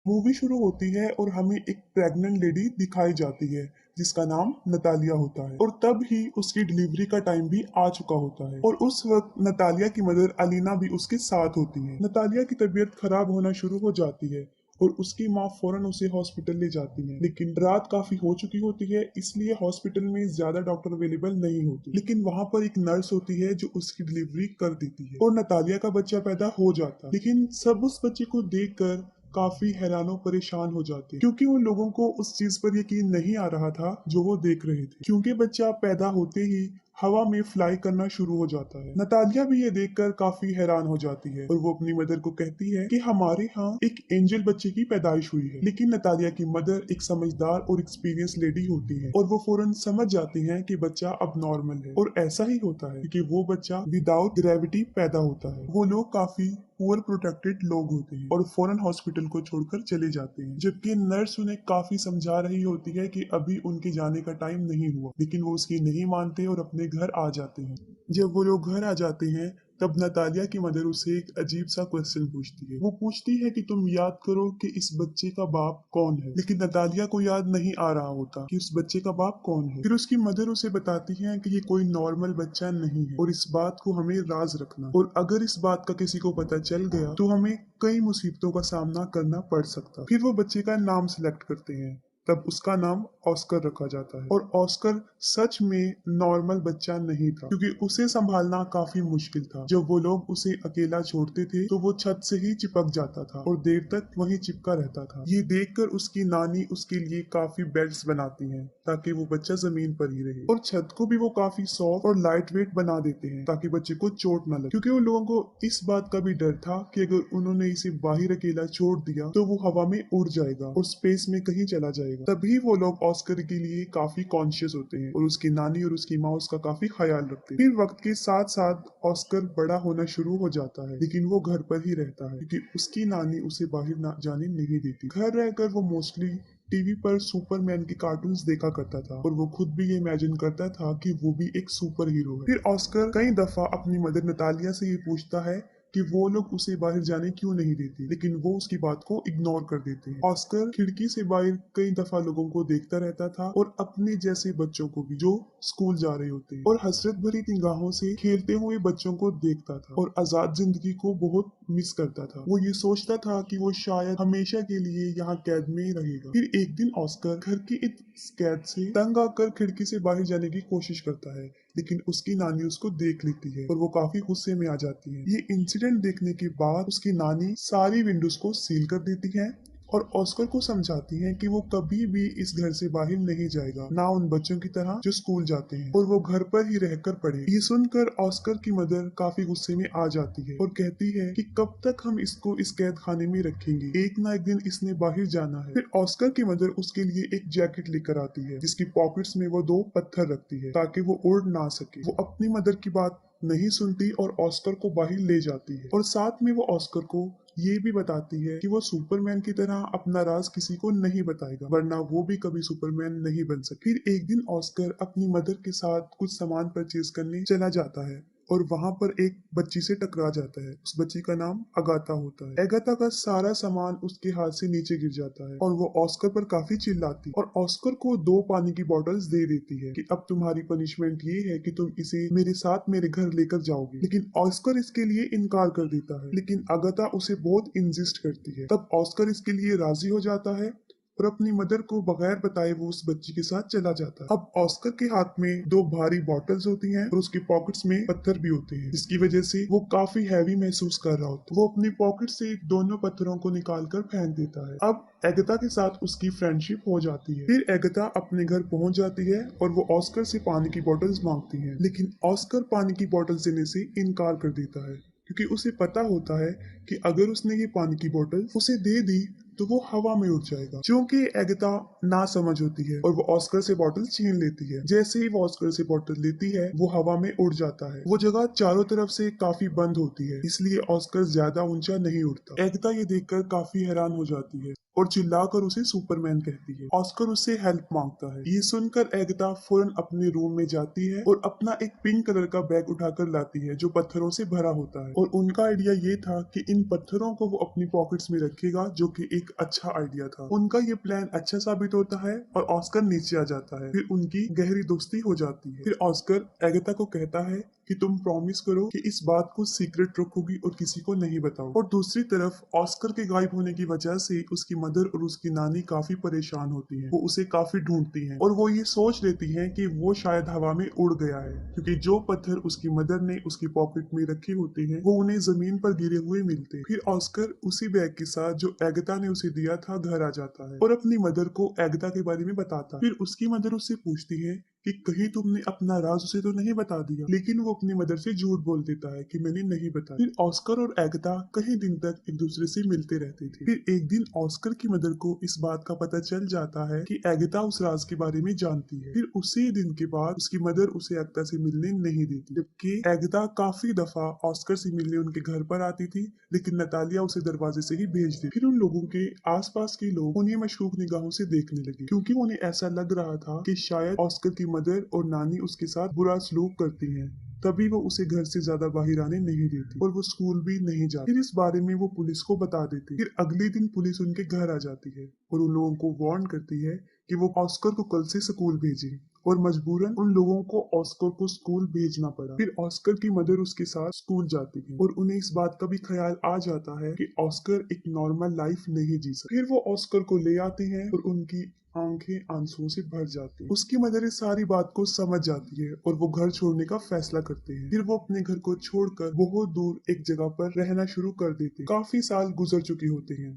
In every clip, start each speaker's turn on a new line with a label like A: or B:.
A: Movie शुरू होती है और हमें एक प्रेग्नेंट लेडी दिखाई जाती है जिसका नाम नतालिया होता है और तब ही उसकी डिलीवरी का टाइम भी आ चुका होता है और उस वक्त नतालिया की मदर अलीना भी उसके साथ होती है। नतालिया की तबीयत खराब होना शुरू हो जाती है और उसकी माँ फौरन उसे हॉस्पिटल ले जाती है, लेकिन रात काफी हो चुकी होती है इसलिए हॉस्पिटल में ज्यादा डॉक्टर अवेलेबल नहीं होते, लेकिन वहाँ पर एक नर्स होती है जो उसकी डिलीवरी कर देती है और नतालिया का बच्चा पैदा हो जाता है। लेकिन सब उस बच्चे को देखकर काफी हैरानो परेशान हो जाते हैं क्योंकि उन लोगों को उस चीज पर यकीन नहीं आ रहा था जो वो देख रहे थे, क्योंकि बच्चा पैदा होते ही हवा में फ्लाई करना शुरू हो जाता है। नतालिया भी ये देखकर काफी हैरान हो जाती है और वो अपनी मदर को कहती है कि हमारे यहाँ एक एंजल बच्चे की पैदाइश हुई है, लेकिन नतालिया की मदर एक समझदार और एक्सपीरियंस लेडी होती है और वो फौरन समझ जाती है कि बच्चा अब नॉर्मल है और ऐसा ही होता है क्योंकि वो बच्चा विदाउट ग्रेविटी पैदा होता है। वो लोग काफी पुअर प्रोटेक्टेड लोग होते हैं और फौरन हॉस्पिटल को छोड़कर चले जाते हैं, जबकि नर्स उन्हें काफी समझा रही होती है कि अभी उनके जाने का टाइम नहीं हुआ, लेकिन वो उसकी नहीं मानते और अपने घर आ जाते हैं। जब वो लोग घर आ जाते हैं तब नतालिया की मदर उसे एक अजीब सा क्वेश्चन पूछती है। वो पूछती है कि तुम याद करो कि इस बच्चे का बाप कौन है, लेकिन नतालिया को याद नहीं आ रहा होता कि उस बच्चे का बाप कौन है। फिर उसकी मदर उसे बताती है कि ये कोई नॉर्मल बच्चा नहीं है और इस बात को हमें राज रखना, और अगर इस बात का किसी को पता चल गया तो हमें कई मुसीबतों का सामना करना पड़ सकता। फिर वो बच्चे का नाम सिलेक्ट करते हैं, तब उसका नाम ऑस्कर रखा जाता है और ऑस्कर सच में नॉर्मल बच्चा नहीं था क्योंकि उसे संभालना काफी मुश्किल था। जब वो लोग उसे अकेला छोड़ते थे तो वो छत से ही चिपक जाता था और देर तक वहीं चिपका रहता था। ये देखकर उसकी नानी उसके लिए काफी बेड्स बनाती हैं ताकि वो बच्चा जमीन पर ही रहे, और छत को भी वो काफी सॉफ्ट और लाइट वेट बना देते हैं ताकि बच्चे को चोट न लगे, क्योंकि उन लोगों को इस बात का भी डर था कि अगर उन्होंने इसे बाहर अकेला छोड़ दिया तो वो हवा में उड़ जाएगा और स्पेस में कहीं चला जाएगा। तभी वो लोग ऑस्कर के लिए काफी कॉन्शियस होते हैं और उसकी नानी और उसकी माँ उसका काफी ख्याल रखते हैं। फिर वक्त के साथ साथ ऑस्कर बड़ा होना शुरू हो जाता है, लेकिन वो घर पर ही रहता है क्योंकि उसकी नानी उसे बाहर ना जाने नहीं देती। घर रहकर वो मोस्टली टीवी पर सुपरमैन के कार्टून्स देखा करता था और वो खुद भी ये इमेजिन करता था कि वो भी एक सुपर हीरो है। फिर ऑस्कर कई दफा अपनी मदर नतालिया से ये पूछता है कि वो लोग उसे बाहर जाने क्यों नहीं देते, लेकिन वो उसकी बात को इग्नोर कर देते हैं। ऑस्कर खिड़की से बाहर कई दफा लोगों को देखता रहता था और अपने जैसे बच्चों को भी जो स्कूल जा रहे होते हैं, और हसरत भरी निगाहों से खेलते हुए बच्चों को देखता था और आजाद जिंदगी को बहुत मिस करता था। वो ये सोचता था कि वो शायद हमेशा के लिए यहाँ कैद में ही रहेगा। फिर एक दिन ऑस्कर घर की इस कैद से तंग आकर खिड़की से बाहर जाने की कोशिश करता है, लेकिन उसकी नानी उसको देख लेती है और वो काफी गुस्से में आ जाती है। ये इंसिडेंट देखने के बाद उसकी नानी सारी विंडोज को सील कर देती है और ऑस्कर को समझाती है कि वो कभी भी इस घर से बाहर नहीं जाएगा, ना उन बच्चों की तरह जो स्कूल जाते हैं, और वो घर पर ही रहकर पढ़े। ये सुनकर ऑस्कर की मदर काफी गुस्से में आ जाती है और कहती है कि कब तक हम इसको इस कैद खाने में रखेंगे, एक ना एक दिन इसने बाहर जाना है। फिर ऑस्कर की मदर उसके लिए एक जैकेट लेकर आती है जिसकी पॉकेट्स में वो दो पत्थर रखती है ताकि वो उड़ ना सके। वो अपनी मदर की बात नहीं सुनती और ऑस्कर को बाहर ले जाती है और साथ में वो ऑस्कर को ये भी बताती है कि वो सुपरमैन की तरह अपना राज किसी को नहीं बताएगा, वरना वो भी कभी सुपरमैन नहीं बन सके। फिर एक दिन ऑस्कर अपनी मदर के साथ कुछ सामान परचेज करने चला जाता है और वहां पर एक बच्ची से टकरा जाता है। उस बच्ची का नाम अगाथा होता है। अगाथा का सारा सामान उसके हाथ से नीचे गिर जाता है और वो ऑस्कर पर काफी चिल्लाती है और ऑस्कर को दो पानी की बोतल्स दे देती है कि अब तुम्हारी पनिशमेंट ये है कि तुम इसे मेरे साथ मेरे घर लेकर जाओगे, लेकिन ऑस्कर इसके लिए इनकार कर देता है, लेकिन अगाथा उसे बहुत इंसिस्ट करती है। तब ऑस्कर इसके लिए राजी हो जाता है और अपनी मदर को बगैर बताए वो उस बच्ची के साथ चला जाता है। अब ऑस्कर के हाथ में दो भारी बॉटल्स होती हैं और उसके पॉकेट्स में पत्थर भी होते हैं, जिसकी वजह से वो काफी हैवी महसूस कर रहा होता है। वो अपनी पॉकेट से दोनों पत्थरों को निकाल कर फेंक देता है। अब एगता के साथ उसकी फ्रेंडशिप हो जाती है। फिर एगता अपने घर पहुंच जाती है और वो ऑस्कर से पानी की बोतल्स मांगती है, लेकिन ऑस्कर पानी की बोतल्स देने से इनकार कर देता है क्योंकि उसे पता होता है कि अगर उसने ये पानी की बोतल उसे दे दी तो वो हवा में उड़ जाएगा। क्योंकि एगता ना समझ होती है और वो ऑस्कर से बोतल छीन लेती है। जैसे ही वो ऑस्कर से बोतल लेती है वो हवा में उड़ जाता है। वो जगह चारों तरफ से काफी बंद होती है, इसलिए ऑस्कर ज्यादा ऊंचा नहीं उड़ता। एगता ये देखकर काफी हैरान हो जाती है और चिल्लाकर उसे सुपरमैन कहती है। ऑस्कर उससे हेल्प मांगता है। ये सुनकर एगता फौरन अपने रूम में जाती है और अपना एक पिंक कलर का बैग उठाकर लाती है जो पत्थरों से भरा होता है, और उनका आइडिया ये था कि इन पत्थरों को वो अपनी पॉकेट्स में रखेगा जो कि एक एक अच्छा आइडिया था। उनका ये प्लान अच्छा साबित होता है और ऑस्कर नीचे आ जाता है। फिर उनकी गहरी दोस्ती हो जाती है। फिर ऑस्कर एगाथा को कहता है कि तुम प्रॉमिस करो कि इस बात को सीक्रेट रखोगी और किसी को नहीं बताओ। और दूसरी तरफ ऑस्कर के गायब होने की वजह से उसकी मदर और उसकी नानी काफी परेशान होती हैं। वो उसे काफी ढूंढती हैं और वो ये सोच लेती हैं कि वो शायद हवा में उड़ गया है, क्योंकि जो पत्थर उसकी मदर ने उसकी पॉकेट में रखे होते हैं वो उन्हें जमीन पर गिरे हुए मिलते हैं। फिर ऑस्कर उसी बैग के साथ जो एगाथा ने उसे दिया था घर आ जाता है और अपनी मदर को एगाथा के बारे में बताता है। फिर उसकी मदर उससे पूछती है कि कहीं तुमने अपना राज उसे तो नहीं बता दिया, लेकिन वो अपनी मदर से झूठ बोल देता है कि मैंने नहीं बताया। फिर ऑस्कर और एगाथा कई दिन तक एक दूसरे से मिलते रहते थे। फिर एक दिन ऑस्कर की मदर को इस बात का पता चल जाता है कि एगाथा उस राज के बारे में जानती है। फिर उसी दिन के बाद उसकी मदर उसे एगाथा से मिलने नहीं देती, जबकि एगाथा काफी दफा ऑस्कर से मिलने उनके घर पर आती थी, लेकिन नतालिया उसे दरवाजे से ही भेज दी। फिर उन लोगों के आसपास के लोग उन्हें मशकूक निगाहों से देखने लगे, क्योंकि उन्हें ऐसा लग रहा था कि शायद ऑस्कर की मदर और नानी उसके साथ बुरा सलूक करती हैं। तभी वो उसे घर से ज्यादा बाहर आने नहीं देती और वो स्कूल भी नहीं जाती। फिर इस बारे में वो पुलिस को बता देती। फिर अगले दिन पुलिस उनके घर आ जाती है और उन लोगों को वार्न करती है कि वो ऑस्कर को कल से स्कूल भेजें, और मजबूरन उन लोगों को ऑस्कर को स्कूल भेजना पड़ा। फिर ऑस्कर की मदर उसके साथ स्कूल जाती है और उन्हें इस बात का भी ख्याल आ जाता है कि ऑस्कर एक नॉर्मल लाइफ नहीं जी सकता। फिर वो ऑस्कर को ले आते हैं और उनकी आंखें आंसुओं से भर जाती हैं। उसकी मदर इस सारी बात को समझ जाती है और वो घर छोड़ने का फैसला करते हैं। फिर वो अपने घर को छोड़कर बहुत दूर एक जगह पर रहना शुरू कर देते हैं। काफी साल गुजर चुके होते हैं।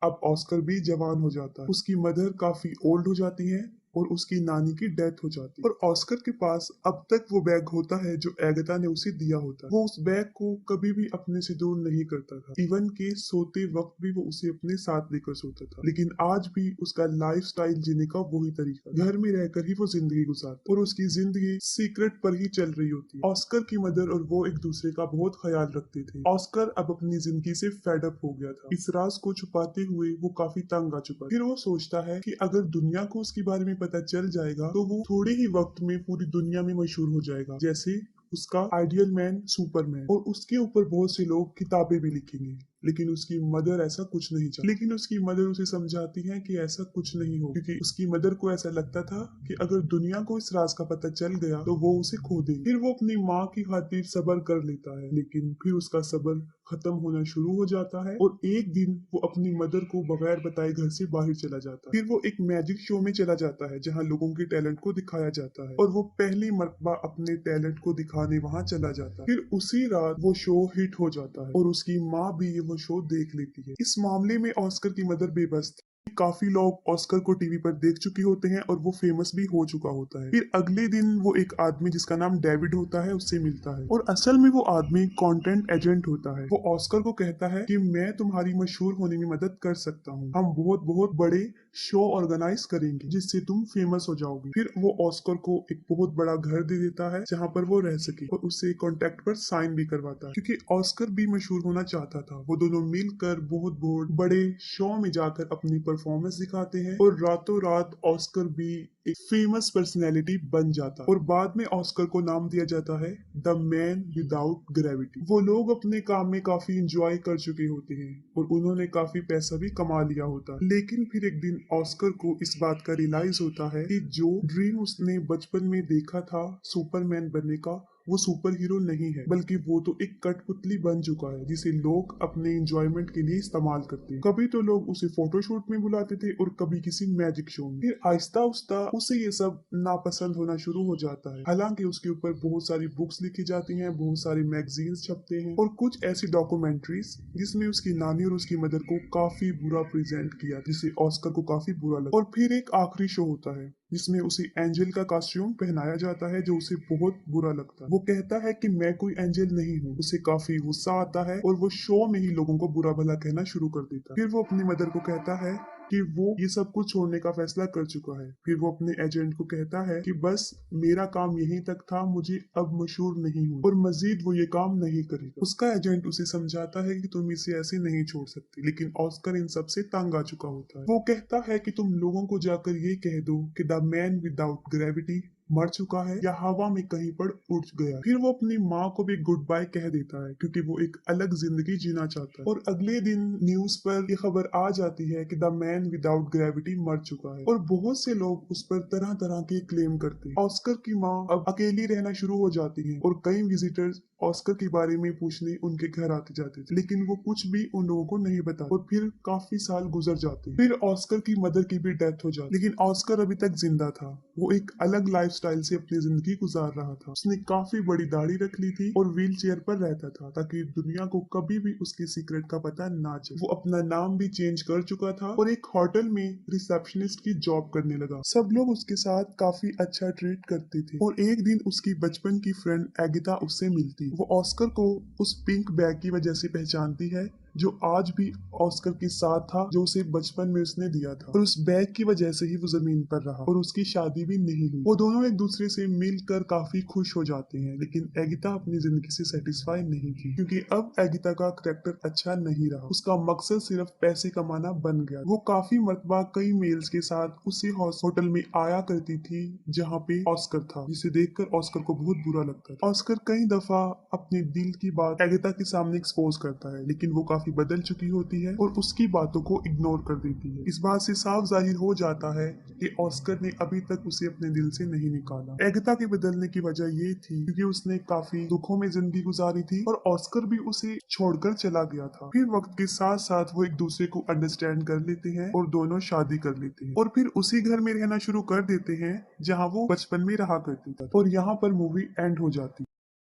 A: अब ऑस्कर भी जवान हो जाता है, उसकी मदर काफी ओल्ड हो जाती है और उसकी नानी की डेथ हो जाती है। और ऑस्कर के पास अब तक वो बैग होता है जो एगाथा ने उसे दिया होता है। वो उस बैग को कभी भी अपने से दूर नहीं करता था। इवन के सोते वक्त भी वो उसे अपने साथ लेकर सोता था। लेकिन आज भी उसका लाइफ स्टाइल जीने का वही तरीका, घर में रहकर ही वो जिंदगी गुजारता और उसकी जिंदगी सीक्रेट पर ही चल रही होती है। ऑस्कर की मदर और वो एक दूसरे का बहुत ख्याल रखते थे। ऑस्कर अब अपनी जिंदगी से फेड अप हो गया था। इस राज को छुपाते हुए वो काफी तंग आ चुका। फिर वो सोचता है कि अगर दुनिया को उसके बारे में पता चल जाएगा तो वो थोड़े ही वक्त में पूरी दुनिया में मशहूर हो जाएगा, जैसे उसका आइडियल मैन सुपरमैन, और उसके ऊपर बहुत से लोग किताबें भी लिखेंगे। लेकिन उसकी मदर ऐसा कुछ नहीं चाहती। लेकिन उसकी मदर उसे समझाती है कि ऐसा कुछ नहीं हो, क्योंकि उसकी मदर को ऐसा लगता था कि अगर दुनिया को इस राज का पता चल गया तो वो उसे खो देगी। फिर वो अपनी माँ की खातिर सब्र कर लेता है, लेकिन फिर उसका सब्र खत्म होना शुरू हो जाता है और एक दिन वो अपनी मदर को बगैर बताए घर से बाहर चला जाता है। फिर वो एक मैजिक शो में चला जाता है जहाँ लोगों के टैलेंट को दिखाया जाता है और वो पहली मर्तबा अपने टैलेंट को दिखाने वहाँ चला जाता है। फिर उसी रात वो शो हिट हो जाता है और उसकी माँ भी ये वो शो देख लेती है। इस मामले में ऑस्कर की मदर बेबस थी। काफी लोग ऑस्कर को टीवी पर देख चुके होते हैं और वो फेमस भी हो चुका होता है। फिर अगले दिन वो एक आदमी जिसका नाम डेविड होता है उससे मिलता है और असल में वो आदमी कंटेंट एजेंट होता है। वो ऑस्कर को कहता है कि मैं तुम्हारी मशहूर होने में मदद कर सकता हूँ, हम बहुत बहुत बड़े शो ऑर्गेनाइज करेंगे जिससे तुम फेमस हो जाओगे। फिर वो ऑस्कर को एक बहुत बड़ा घर दे देता है जहाँ पर वो रह सके और उससे कॉन्ट्रैक्ट पर साइन भी करवाता है, क्योंकि ऑस्कर भी मशहूर होना चाहता था। वो दोनों मिलकर बहुत बहुत बड़े शो में जाकर अपनी परफॉर्मेंस दिखाते हैं और रातों रात ऑस्कर भी एक फेमस पर्सनैलिटी बन जाता है और बाद में ऑस्कर को नाम दिया जाता है द मैन विदाउट ग्रेविटी। वो लोग अपने काम में काफी इंजॉय कर चुके होते हैं और उन्होंने काफी पैसा भी कमा लिया होता है। लेकिन फिर एक दिन ऑस्कर को इस बात का रियलाइज होता है कि जो ड्रीम उसने बचपन में देखा था सुपरमैन बनने का, वो सुपर हीरो नहीं है, बल्कि वो तो एक कठपुतली बन चुका है जिसे लोग अपने इंजॉयमेंट के लिए इस्तेमाल करते हैं। कभी तो लोग उसे फोटोशूट में बुलाते थे और कभी किसी मैजिक शो में। फिर आहिस्ता आहिस्ता उसे ये सब नापसंद होना शुरू हो जाता है। हालांकि उसके ऊपर बहुत सारी बुक्स लिखी जाती हैं, बहुत सारी मैगजीन्स छपते हैं और कुछ ऐसी डॉक्यूमेंट्रीज जिसमें उसकी नानी और उसकी मदर को काफी बुरा प्रेजेंट किया, जिसे ऑस्कर को काफी बुरा लगा। और फिर एक आखिरी शो होता है जिसमें उसे एंजल का कॉस्ट्यूम पहनाया जाता है जो उसे बहुत बुरा लगता है। वो कहता है कि मैं कोई एंजल नहीं हूँ। उसे काफी गुस्सा आता है और वो शो में ही लोगों को बुरा भला कहना शुरू कर देता है। फिर वो अपनी मदर को कहता है कि वो ये सब कुछ छोड़ने का फैसला कर चुका है। फिर वो अपने एजेंट को कहता है कि बस मेरा काम यहीं तक था, मुझे अब मशहूर नहीं हूँ और मजीद वो ये काम नहीं करेगा। उसका एजेंट उसे समझाता है कि तुम इसे ऐसे नहीं छोड़ सकती, लेकिन ऑस्कर इन सब से तंग आ चुका होता है। वो कहता है कि तुम लोगों को जाकर ये कह दो कि द मैन विदाउट ग्रेविटी मर चुका है या हवा में कहीं पर उड़ गया। फिर वो अपनी माँ को भी गुड बाय कह देता है क्योंकि वो एक अलग जिंदगी जीना चाहता है। और अगले दिन न्यूज पर ये खबर आ जाती है कि द मैन विदाउट ग्रेविटी मर चुका है और बहुत से लोग उस पर तरह तरह के क्लेम करते हैं। ऑस्कर की माँ अब अकेली रहना शुरू हो जाती है और कई विजिटर्स ऑस्कर के बारे में पूछने उनके घर आते जाते थे, लेकिन वो कुछ भी उन लोगों को नहीं बता। और फिर काफी साल गुजर जाते हैं। फिर ऑस्कर की मदर की भी डेथ हो जाती, लेकिन ऑस्कर अभी तक जिंदा था। वो एक अलग लाइफस्टाइल से अपनी जिंदगी गुजार रहा था। उसने काफी बड़ी दाढ़ी रख ली थी और व्हील चेयर पर रहता था ताकि दुनिया को कभी भी उसके सीक्रेट का पता ना चले। वो अपना नाम भी चेंज कर चुका था और एक होटल में रिसेप्शनिस्ट की जॉब करने लगा। सब लोग उसके साथ काफी अच्छा ट्रीट करते थे और एक दिन उसकी बचपन की फ्रेंड एगिता उससे मिलती। वो ऑस्कर को उस पिंक बैग की वजह से पहचानती है जो आज भी ऑस्कर के साथ था, जो उसे बचपन में उसने दिया था। और उस बैग की वजह से ही वो जमीन पर रहा और उसकी शादी भी नहीं हुई। वो दोनों एक दूसरे से मिलकर काफी खुश हो जाते हैं, लेकिन एगिता अपनी जिंदगी से सेटिस्फाई नहीं थी क्योंकि अब एगिता का करैक्टर अच्छा नहीं रहा। उसका मकसद सिर्फ पैसे कमाना बन गया। वो काफी मरतबा कई मेल्स के साथ उसी होटल में आया करती थी जहाँ पे ऑस्कर था, जिसे देखकर ऑस्कर को बहुत बुरा लगता था। ऑस्कर कई दफा अपने दिल की बात एगिता के सामने एक्सपोज करता है, लेकिन वो काफी बदल चुकी होती है और उसकी बातों को इग्नोर कर देती है। इस बात से साफ जाहिर हो जाता है कि ऑस्कर ने अभी तक उसे अपने दिल से नहीं निकाला। एगिता के बदलने की वजह ये थी क्योंकि उसने काफी दुखों में जिंदगी गुजारी थी और ऑस्कर भी उसे छोड़कर चला गया था। फिर वक्त के साथ साथ वो एक दूसरे को अंडरस्टैंड कर लेते हैं और दोनों शादी कर लेते हैं और फिर उसी घर में रहना शुरू कर देते हैं जहाँ वो बचपन में रहा करती थी। और यहाँ पर मूवी एंड हो जाती है।